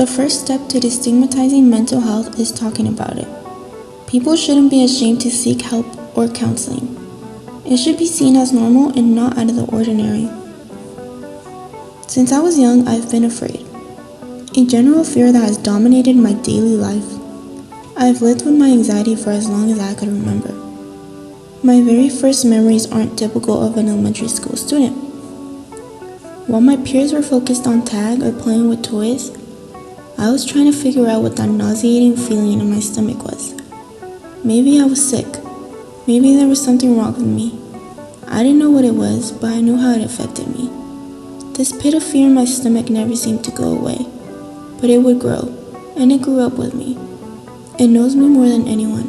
The first step to destigmatizing mental health is talking about it. People shouldn't be ashamed to seek help or counseling. It should be seen as normal and not out of the ordinary. Since I was young, I've been afraid. A general fear that has dominated my daily life. I've lived with my anxiety for as long as I could remember. My very first memories aren't typical of an elementary school student. While my peers were focused on tag or playing with toys, I was trying to figure out what that nauseating feeling in my stomach was. Maybe I was sick. Maybe there was something wrong with me. I didn't know what it was, but I knew how it affected me. This pit of fear in my stomach never seemed to go away, but it would grow, and it grew up with me. It knows me more than anyone,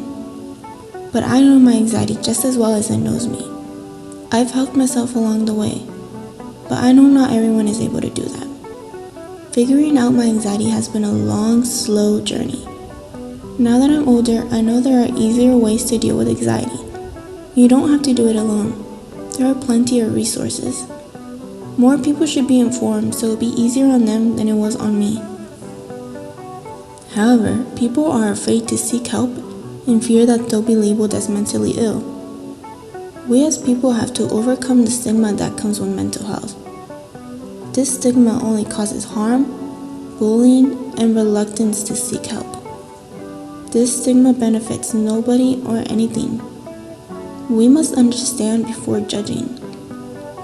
but I know my anxiety just as well as it knows me. I've helped myself along the way, but I know not everyone is able to do that. Figuring out my anxiety has been a long, slow journey. Now that I'm older, I know there are easier ways to deal with anxiety. You don't have to do it alone. There are plenty of resources. More people should be informed, so it'll be easier on them than it was on me. However, people are afraid to seek help in fear that they'll be labeled as mentally ill. We as people have to overcome the stigma that comes with mental health. This stigma only causes harm, bullying, and reluctance to seek help. This stigma benefits nobody or anything. We must understand before judging.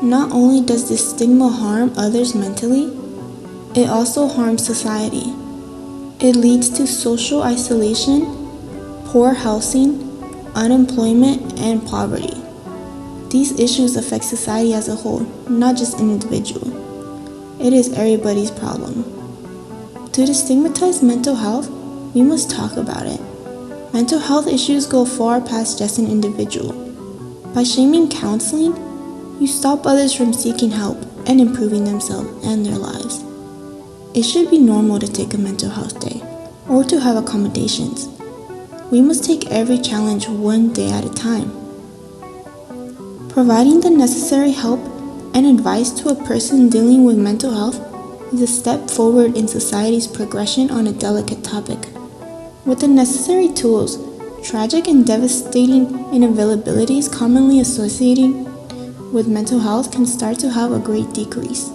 Not only does this stigma harm others mentally, it also harms society. It leads to social isolation, poor housing, unemployment, and poverty. These issues affect society as a whole, not just an individual. It is everybody's problem. To destigmatize mental health, we must talk about it. Mental health issues go far past just an individual. By shaming counseling, you stop others from seeking help and improving themselves and their lives. It should be normal to take a mental health day or to have accommodations. We must take every challenge one day at a time. Providing the necessary help and advice to a person dealing with mental health is a step forward in society's progression on a delicate topic. With the necessary tools, tragic and devastating inavailabilities commonly associated with mental health can start to have a great decrease,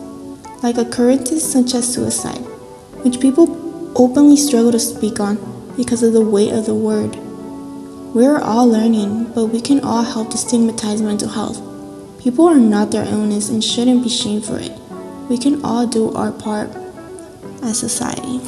like occurrences such as suicide, which people openly struggle to speak on because of the weight of the word. We're all learning, but we can all help to stigmatize mental health. People are not their illness and shouldn't be shamed for it. We can all do our part as society.